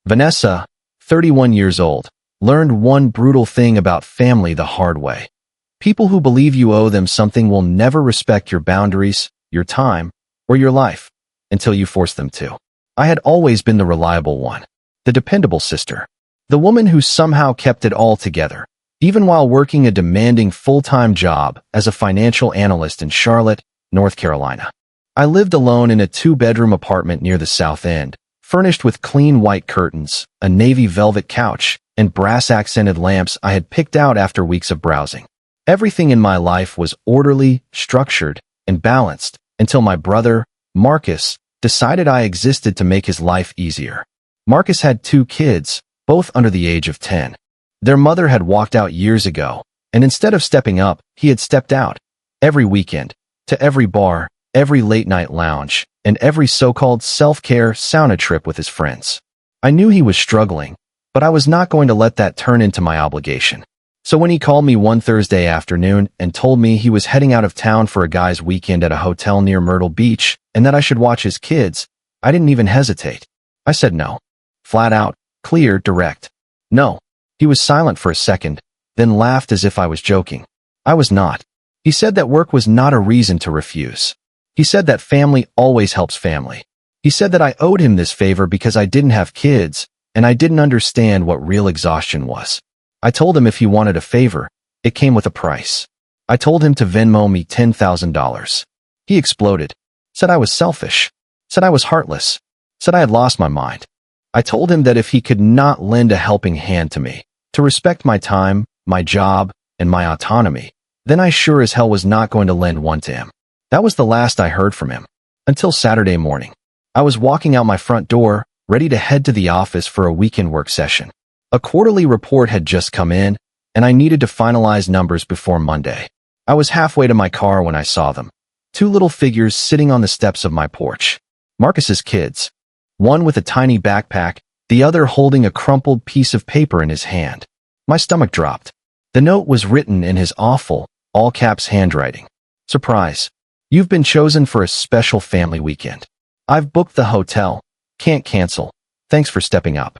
Vanessa, 31 years old, learned one brutal thing about family the hard way. People who believe you owe them something will never respect your boundaries, your time, or your life until you force them to. I had always been the reliable one, the dependable sister, the woman who somehow kept it all together, even while working a demanding full-time job as a financial analyst in Charlotte, North Carolina. I lived alone in a two-bedroom apartment near the South End, furnished with clean white curtains, a navy velvet couch, and brass-accented lamps I had picked out after weeks of browsing. Everything in my life was orderly, structured, and balanced until my brother, Marcus, decided I existed to make his life easier. Marcus had 2 kids, both under the age of 10. Their mother had walked out years ago, and instead of stepping up, he had stepped out. Every weekend, to every bar, every late-night lounge, and every so-called self-care sauna trip with his friends. I knew he was struggling, but I was not going to let that turn into my obligation. So when he called me one Thursday afternoon and told me he was heading out of town for a guy's weekend at a hotel near Myrtle Beach and that I should watch his kids, I didn't even hesitate. I said no. Flat out, clear, direct. No. He was silent for a second, then laughed as if I was joking. I was not. He said that work was not a reason to refuse. He said that family always helps family. He said that I owed him this favor because I didn't have kids, and I didn't understand what real exhaustion was. I told him if he wanted a favor, it came with a price. I told him to Venmo me $10,000. He exploded, said I was selfish, said I was heartless, said I had lost my mind. I told him that if he could not lend a helping hand to me, to respect my time, my job, and my autonomy, then I sure as hell was not going to lend one to him. That was the last I heard from him. Until Saturday morning. I was walking out my front door, ready to head to the office for a weekend work session. A quarterly report had just come in, and I needed to finalize numbers before Monday. I was halfway to my car when I saw them. 2 little figures sitting on the steps of my porch. Marcus's kids. One with a tiny backpack, the other holding a crumpled piece of paper in his hand. My stomach dropped. The note was written in his awful, all-caps handwriting. Surprise. You've been chosen for a special family weekend. I've booked the hotel. Can't cancel. Thanks for stepping up.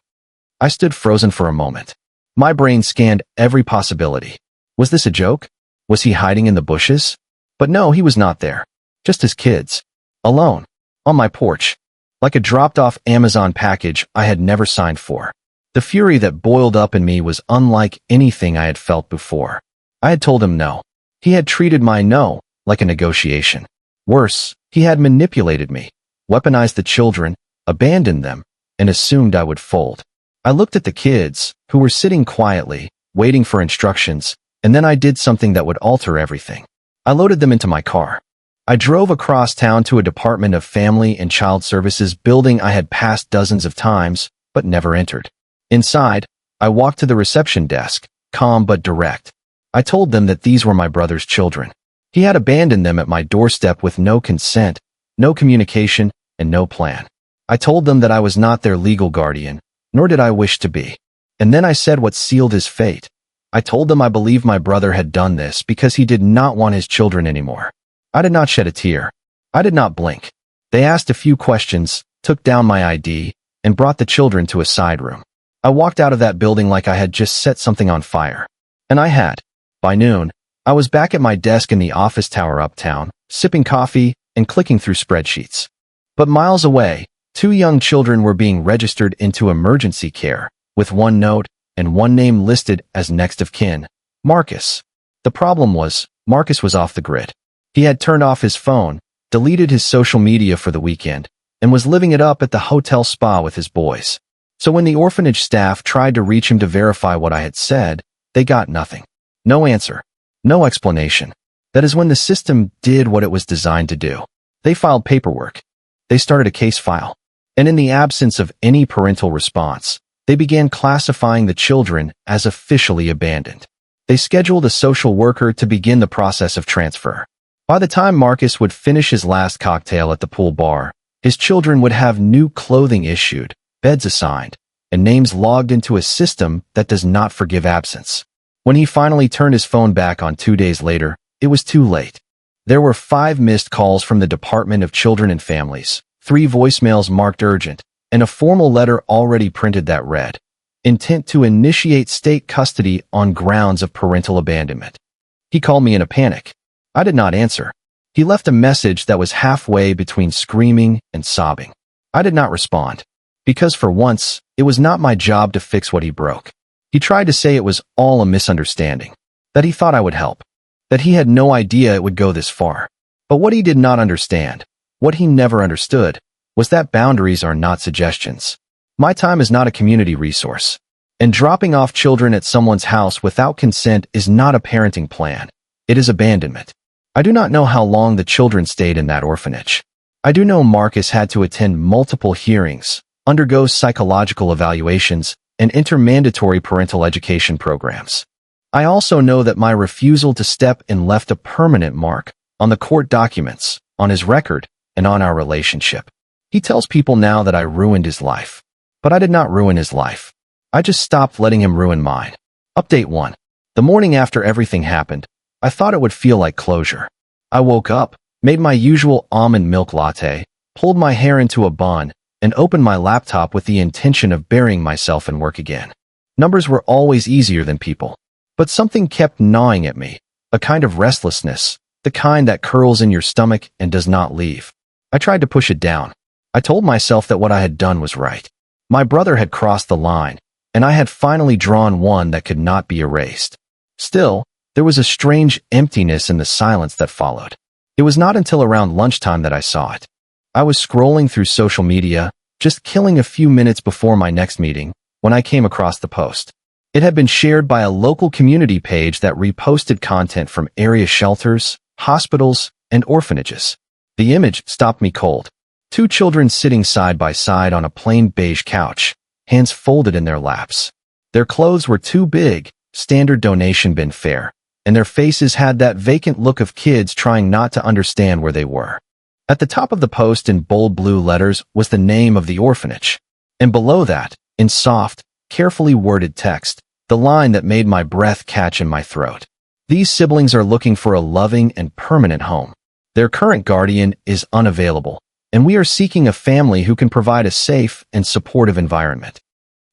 I stood frozen for a moment. My brain scanned every possibility. Was this a joke? Was he hiding in the bushes? But no, he was not there. Just his kids. Alone. On my porch. Like a dropped-off Amazon package I had never signed for. The fury that boiled up in me was unlike anything I had felt before. I had told him no. He had treated my no like a negotiation. Worse, he had manipulated me, weaponized the children, abandoned them, and assumed I would fold. I looked at the kids, who were sitting quietly, waiting for instructions, and then I did something that would alter everything. I loaded them into my car. I drove across town to a Department of Family and Child Services building I had passed dozens of times, but never entered. Inside, I walked to the reception desk, calm but direct. I told them that these were my brother's children. He had abandoned them at my doorstep with no consent, no communication, and no plan. I told them that I was not their legal guardian, nor did I wish to be. And then I said what sealed his fate. I told them I believed my brother had done this because he did not want his children anymore. I did not shed a tear. I did not blink. They asked a few questions, took down my ID, and brought the children to a side room. I walked out of that building like I had just set something on fire. And I had. By noon, I was back at my desk in the office tower uptown, sipping coffee and clicking through spreadsheets. But miles away, 2 young children were being registered into emergency care, with 1 note and 1 name listed as next of kin, Marcus. The problem was, Marcus was off the grid. He had turned off his phone, deleted his social media for the weekend, and was living it up at the hotel spa with his boys. So when the orphanage staff tried to reach him to verify what I had said, they got nothing. No answer. No explanation. That is when the system did what it was designed to do. They filed paperwork. They started a case file. And in the absence of any parental response, they began classifying the children as officially abandoned. They scheduled a social worker to begin the process of transfer. By the time Marcus would finish his last cocktail at the pool bar, his children would have new clothing issued, beds assigned, and names logged into a system that does not forgive absence. When he finally turned his phone back on 2 days later, it was too late. There were 5 missed calls from the Department of Children and Families, 3 voicemails marked urgent, and a formal letter already printed that read, "Intent to initiate state custody on grounds of parental abandonment." He called me in a panic. I did not answer. He left a message that was halfway between screaming and sobbing. I did not respond, because for once, it was not my job to fix what he broke. He tried to say it was all a misunderstanding, that he thought I would help, that he had no idea it would go this far. But what he did not understand, what he never understood, was that boundaries are not suggestions. My time is not a community resource, and dropping off children at someone's house without consent is not a parenting plan. It is abandonment. I do not know how long the children stayed in that orphanage. I do know Marcus had to attend multiple hearings, undergo psychological evaluations, and enter mandatory parental education programs. I also know that my refusal to step in left a permanent mark on the court documents, on his record, and on our relationship. He tells people now that I ruined his life. But I did not ruin his life. I just stopped letting him ruin mine. Update 1. The morning after everything happened, I thought it would feel like closure. I woke up, made my usual almond milk latte, pulled my hair into a bun, and opened my laptop with the intention of burying myself in work again. Numbers were always easier than people. But something kept gnawing at me, a kind of restlessness, the kind that curls in your stomach and does not leave. I tried to push it down. I told myself that what I had done was right. My brother had crossed the line, and I had finally drawn one that could not be erased. Still, there was a strange emptiness in the silence that followed. It was not until around lunchtime that I saw it. I was scrolling through social media, just killing a few minutes before my next meeting, when I came across the post. It had been shared by a local community page that reposted content from area shelters, hospitals, and orphanages. The image stopped me cold. 2 children sitting side by side on a plain beige couch, hands folded in their laps. Their clothes were too big, standard donation bin fare, and their faces had that vacant look of kids trying not to understand where they were. At the top of the post in bold blue letters was the name of the orphanage, and below that, in soft, carefully worded text, the line that made my breath catch in my throat. These siblings are looking for a loving and permanent home. Their current guardian is unavailable, and we are seeking a family who can provide a safe and supportive environment.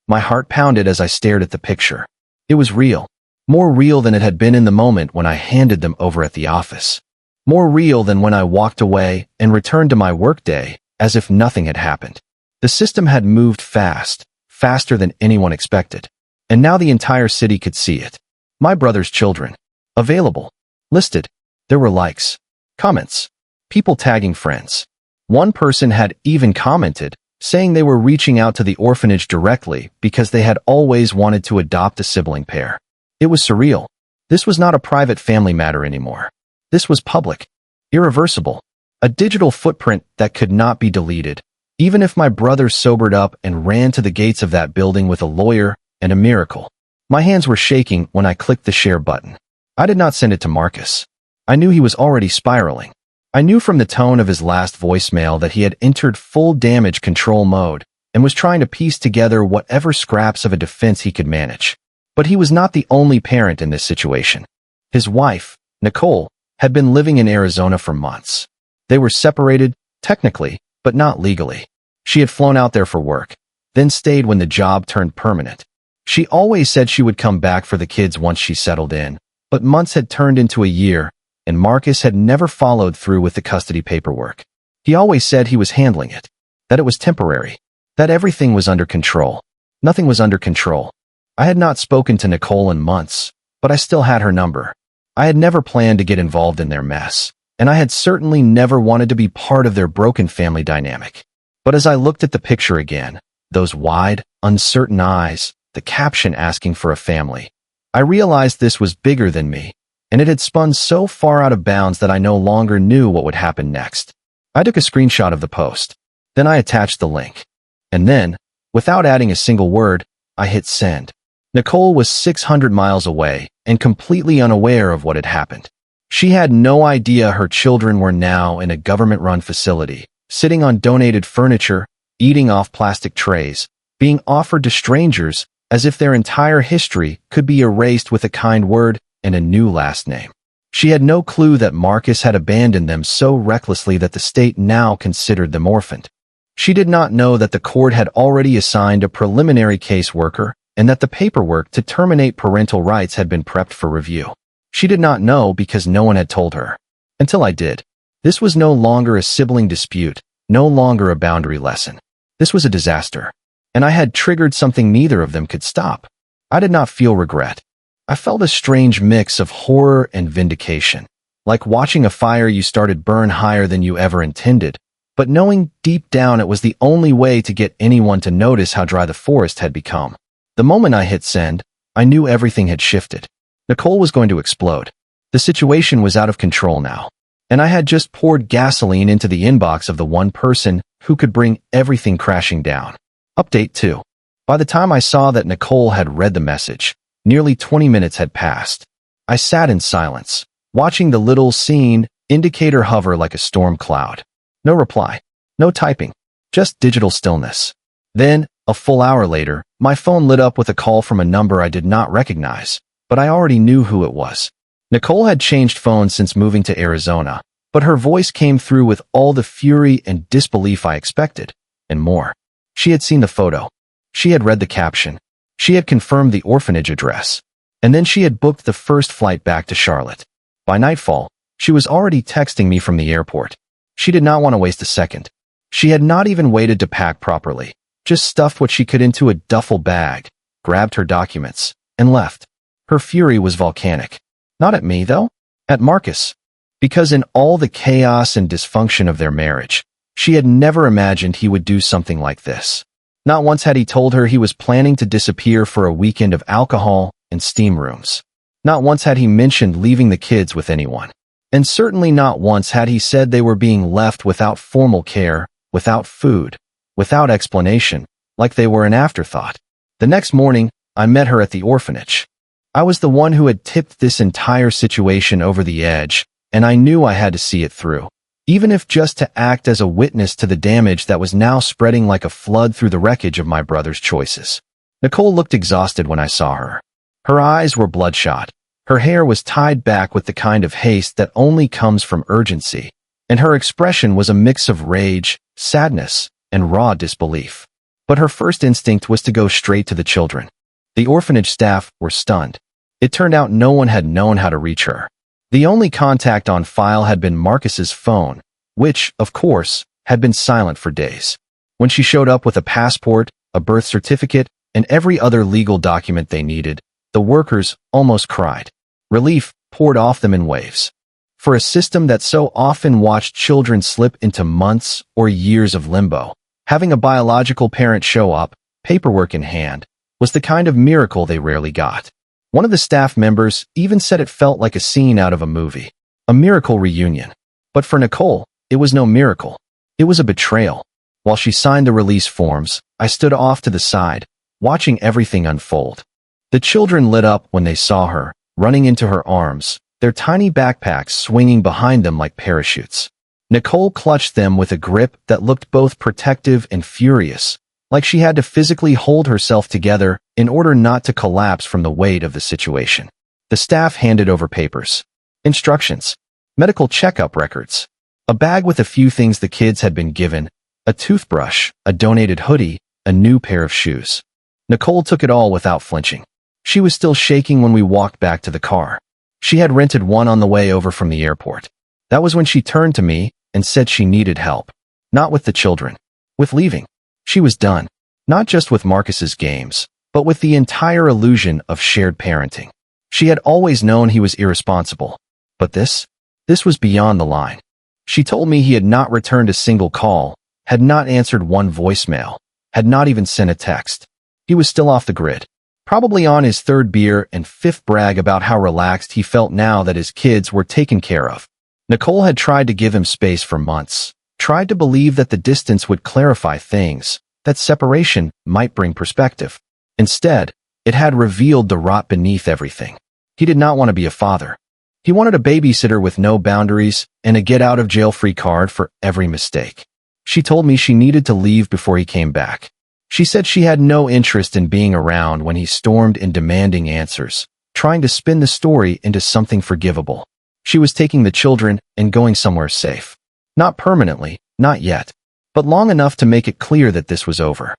My heart pounded as I stared at the picture. It was real, more real than it had been in the moment when I handed them over at the office, more real than when I walked away and returned to my workday as if nothing had happened. The system had moved fast, faster than anyone expected, and now the entire city could see it. My brother's children. Available. Listed. There were likes, comments, people tagging friends. One person had even commented, saying they were reaching out to the orphanage directly because they had always wanted to adopt a sibling pair. It was surreal. This was not a private family matter anymore. This was public, irreversible, a digital footprint that could not be deleted, even if my brother sobered up and ran to the gates of that building with a lawyer and a miracle. My hands were shaking when I clicked the share button. I did not send it to Marcus. I knew he was already spiraling. I knew from the tone of his last voicemail that he had entered full damage control mode and was trying to piece together whatever scraps of a defense he could manage. But he was not the only parent in this situation. His wife, Nicole, had been living in Arizona for months. They were separated, technically, but not legally. She had flown out there for work, then stayed when the job turned permanent. She always said she would come back for the kids once she settled in, but months had turned into a year, and Marcus had never followed through with the custody paperwork. He always said he was handling it, that it was temporary, that everything was under control. Nothing was under control. I had not spoken to Nicole in months, but I still had her number. I had never planned to get involved in their mess, and I had certainly never wanted to be part of their broken family dynamic. But as I looked at the picture again, those wide, uncertain eyes, the caption asking for a family, I realized this was bigger than me, and it had spun so far out of bounds that I no longer knew what would happen next. I took a screenshot of the post. Then I attached the link. And then, without adding a single word, I hit send. Nicole was 600 miles away and completely unaware of what had happened. She had no idea her children were now in a government-run facility, sitting on donated furniture, eating off plastic trays, being offered to strangers as if their entire history could be erased with a kind word and a new last name. She had no clue that Marcus had abandoned them so recklessly that the state now considered them orphaned. She did not know that the court had already assigned a preliminary caseworker and that the paperwork to terminate parental rights had been prepped for review. She did not know because no one had told her. Until I did. This was no longer a sibling dispute, no longer a boundary lesson. This was a disaster. And I had triggered something neither of them could stop. I did not feel regret. I felt a strange mix of horror and vindication. Like watching a fire you started burn higher than you ever intended, but knowing deep down it was the only way to get anyone to notice how dry the forest had become. The moment I hit send, I knew everything had shifted. Nicole was going to explode. The situation was out of control now. And I had just poured gasoline into the inbox of the one person who could bring everything crashing down. Update 2. By the time I saw that Nicole had read the message, nearly 20 minutes had passed. I sat in silence, watching the little scene indicator hover like a storm cloud. No reply. No typing. Just digital stillness. Then, a full hour later, my phone lit up with a call from a number I did not recognize, but I already knew who it was. Nicole had changed phones since moving to Arizona, but her voice came through with all the fury and disbelief I expected, and more. She had seen the photo. She had read the caption. She had confirmed the orphanage address. And then she had booked the first flight back to Charlotte. By nightfall, she was already texting me from the airport. She did not want to waste a second. She had not even waited to pack properly, just stuffed what she could into a duffel bag, grabbed her documents, and left. Her fury was volcanic. Not at me, though. At Marcus. Because in all the chaos and dysfunction of their marriage, she had never imagined he would do something like this. Not once had he told her he was planning to disappear for a weekend of alcohol and steam rooms. Not once had he mentioned leaving the kids with anyone. And certainly not once had he said they were being left without formal care, without food, without explanation, like they were an afterthought. The next morning, I met her at the orphanage. I was the one who had tipped this entire situation over the edge, and I knew I had to see it through, even if just to act as a witness to the damage that was now spreading like a flood through the wreckage of my brother's choices. Nicole looked exhausted when I saw her. Her eyes were bloodshot. Her hair was tied back with the kind of haste that only comes from urgency, and her expression was a mix of rage, sadness, and raw disbelief. But her first instinct was to go straight to the children. The orphanage staff were stunned. It turned out no one had known how to reach her. The only contact on file had been Marcus's phone, which, of course, had been silent for days. When she showed up with a passport, a birth certificate, and every other legal document they needed, the workers almost cried. Relief poured off them in waves. For a system that so often watched children slip into months or years of limbo, having a biological parent show up, paperwork in hand, was the kind of miracle they rarely got. One of the staff members even said it felt like a scene out of a movie, a miracle reunion. But for Nicole, it was no miracle. It was a betrayal. While she signed the release forms, I stood off to the side, watching everything unfold. The children lit up when they saw her, running into her arms, their tiny backpacks swinging behind them like parachutes. Nicole clutched them with a grip that looked both protective and furious, like she had to physically hold herself together in order not to collapse from the weight of the situation. The staff handed over papers, instructions, medical checkup records, a bag with a few things the kids had been given, a toothbrush, a donated hoodie, a new pair of shoes. Nicole took it all without flinching. She was still shaking when we walked back to the car. She had rented one on the way over from the airport. That was when she turned to me and said she needed help. Not with the children. With leaving. She was done. Not just with Marcus's games, but with the entire illusion of shared parenting. She had always known he was irresponsible. But this was beyond the line. She told me he had not returned a single call, had not answered one voicemail, had not even sent a text. He was still off the grid. Probably on his third beer and fifth brag about how relaxed he felt now that his kids were taken care of. Nicole had tried to give him space for months, tried to believe that the distance would clarify things, that separation might bring perspective. Instead, it had revealed the rot beneath everything. He did not want to be a father. He wanted a babysitter with no boundaries and a get-out-of-jail-free card for every mistake. She told me she needed to leave before he came back. She said she had no interest in being around when he stormed in demanding answers, trying to spin the story into something forgivable. She was taking the children and going somewhere safe. Not permanently, not yet. but long enough to make it clear that this was over.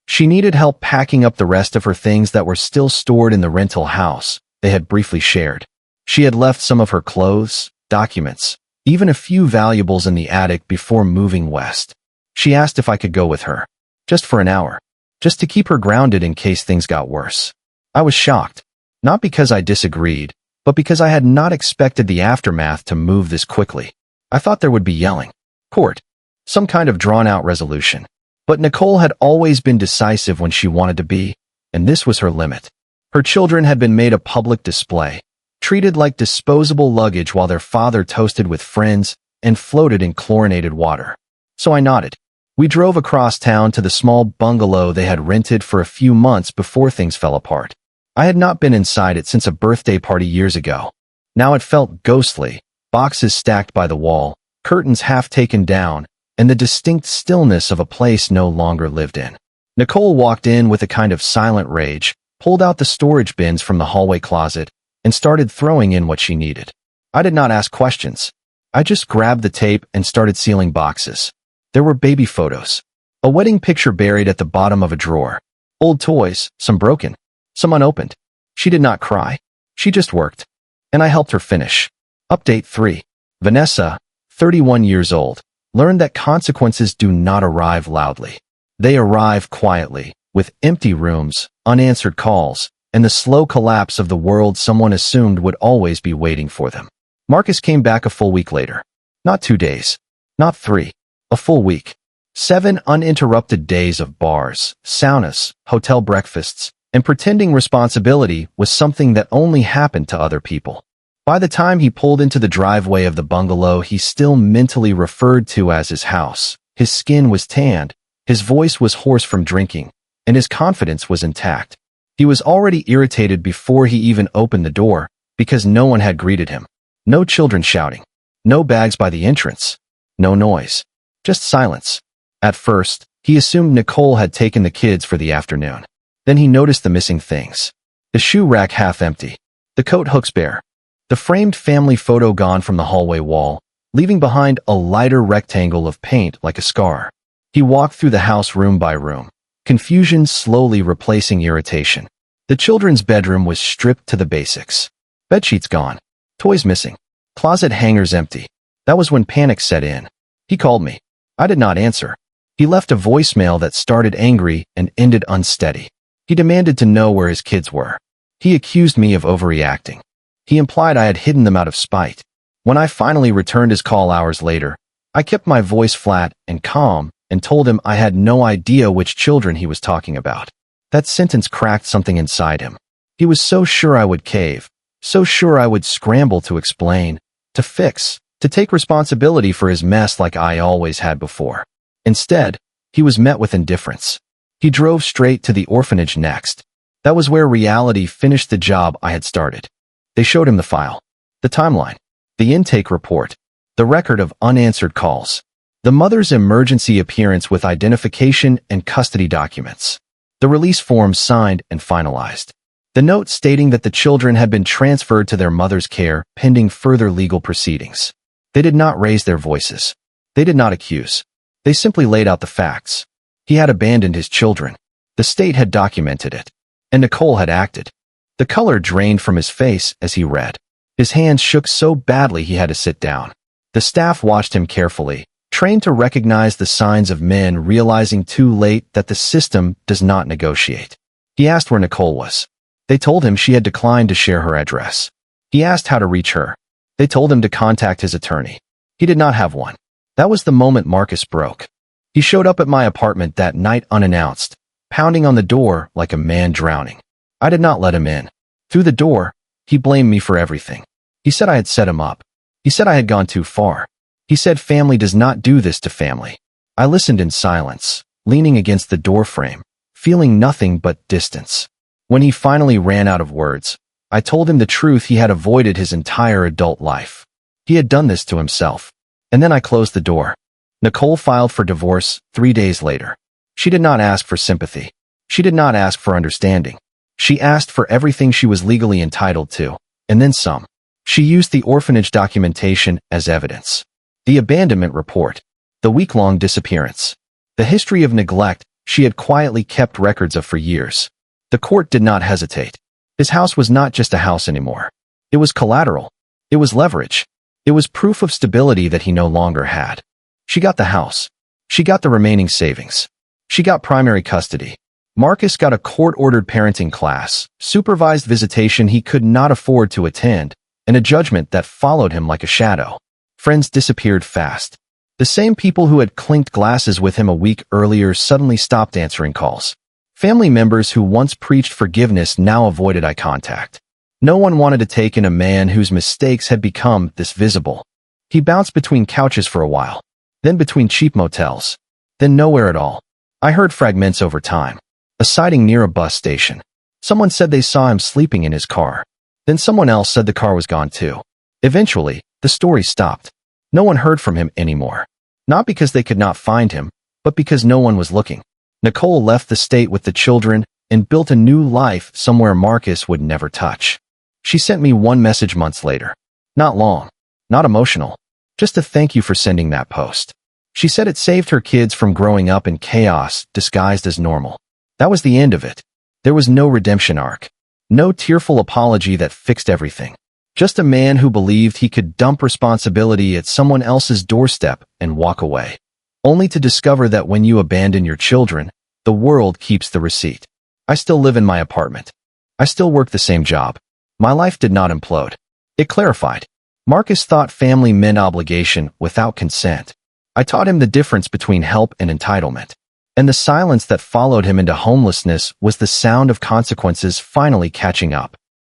She needed help packing up the rest of her things that were still stored in the rental house they had briefly shared. She had left some of her clothes, documents, even a few valuables in the attic before moving west. She asked if I could go with her, just for an hour, just to keep her grounded in case things got worse. I was shocked, not because I disagreed, but because I had not expected the aftermath to move this quickly. I thought there would be yelling, court, some kind of drawn-out resolution. But Nicole had always been decisive when she wanted to be, and this was her limit. Her children had been made a public display, treated like disposable luggage while their father toasted with friends and floated in chlorinated water. So I nodded. We drove across town to the small bungalow they had rented for a few months before things fell apart. I had not been inside it since a birthday party years ago. Now it felt ghostly, boxes stacked by the wall, curtains half taken down, and the distinct stillness of a place no longer lived in. Nicole walked in with a kind of silent rage, pulled out the storage bins from the hallway closet, and started throwing in what she needed. I did not ask questions. I just grabbed the tape and started sealing boxes. There were baby photos, a wedding picture buried at the bottom of a drawer, old toys, some broken, some unopened. She did not cry. She just worked. And I helped her finish. Update 3. Vanessa, 31 years old, learned that consequences do not arrive loudly. They arrive quietly, with empty rooms, unanswered calls, and the slow collapse of the world someone assumed would always be waiting for them. Marcus came back a full week later. Not 2 days. Not 3. A full week. 7 uninterrupted days of bars, saunas, hotel breakfasts, and pretending responsibility was something that only happened to other people. By the time he pulled into the driveway of the bungalow he still mentally referred to as his house, his skin was tanned, his voice was hoarse from drinking, and his confidence was intact. He was already irritated before he even opened the door, because no one had greeted him. No children shouting. No bags by the entrance. No noise. Just silence. At first, he assumed Nicole had taken the kids for the afternoon. Then he noticed the missing things. The shoe rack half empty. The coat hooks bare. The framed family photo gone from the hallway wall, leaving behind a lighter rectangle of paint like a scar. He walked through the house room by room, confusion slowly replacing irritation. The children's bedroom was stripped to the basics. Bedsheets gone. Toys missing. Closet hangers empty. That was when panic set in. He called me. I did not answer. He left a voicemail that started angry and ended unsteady. He demanded to know where his kids were. He accused me of overreacting. He implied I had hidden them out of spite. When I finally returned his call hours later, I kept my voice flat and calm and told him I had no idea which children he was talking about. That sentence cracked something inside him. He was so sure I would cave, so sure I would scramble to explain, to fix, to take responsibility for his mess like I always had before. Instead, he was met with indifference. He drove straight to the orphanage next. That was where reality finished the job I had started. They showed him the file, the timeline, the intake report, the record of unanswered calls, the mother's emergency appearance with identification and custody documents, the release forms signed and finalized, the note stating that the children had been transferred to their mother's care pending further legal proceedings. They did not raise their voices. They did not accuse. They simply laid out the facts. He had abandoned his children. The state had documented it. And Nicole had acted. The color drained from his face as he read. His hands shook so badly he had to sit down. The staff watched him carefully, trained to recognize the signs of men realizing too late that the system does not negotiate. He asked where Nicole was. They told him she had declined to share her address. He asked how to reach her. They told him to contact his attorney. He did not have one. That was the moment Marcus broke. He showed up at my apartment that night unannounced, pounding on the door like a man drowning. I did not let him in. Through the door, he blamed me for everything. He said I had set him up. He said I had gone too far. He said family does not do this to family. I listened in silence, leaning against the doorframe, feeling nothing but distance. When he finally ran out of words, I told him the truth he had avoided his entire adult life. He had done this to himself. And then I closed the door. Nicole filed for divorce 3 days later. She did not ask for sympathy. She did not ask for understanding. She asked for everything she was legally entitled to, and then some. She used the orphanage documentation as evidence. The abandonment report. The week-long disappearance. The history of neglect she had quietly kept records of for years. The court did not hesitate. His house was not just a house anymore. It was collateral. It was leverage. It was proof of stability that he no longer had. She got the house. She got the remaining savings. She got primary custody. Marcus got a court-ordered parenting class, supervised visitation he could not afford to attend, and a judgment that followed him like a shadow. Friends disappeared fast. The same people who had clinked glasses with him a week earlier suddenly stopped answering calls. Family members who once preached forgiveness now avoided eye contact. No one wanted to take in a man whose mistakes had become this visible. He bounced between couches for a while, then between cheap motels, then nowhere at all. I heard fragments over time. A sighting near a bus station. Someone said they saw him sleeping in his car. Then someone else said the car was gone too. Eventually, the story stopped. No one heard from him anymore. Not because they could not find him, but because no one was looking. Nicole left the state with the children and built a new life somewhere Marcus would never touch. She sent me one message months later. Not long. Not emotional. Just a thank you for sending that post. She said it saved her kids from growing up in chaos disguised as normal. That was the end of it. There was no redemption arc. No tearful apology that fixed everything. Just a man who believed he could dump responsibility at someone else's doorstep and walk away. Only to discover that when you abandon your children, the world keeps the receipt. I still live in my apartment. I still work the same job. My life did not implode. It clarified. Marcus thought family meant obligation without consent. I taught him the difference between help and entitlement. And the silence that followed him into homelessness was the sound of consequences finally catching up.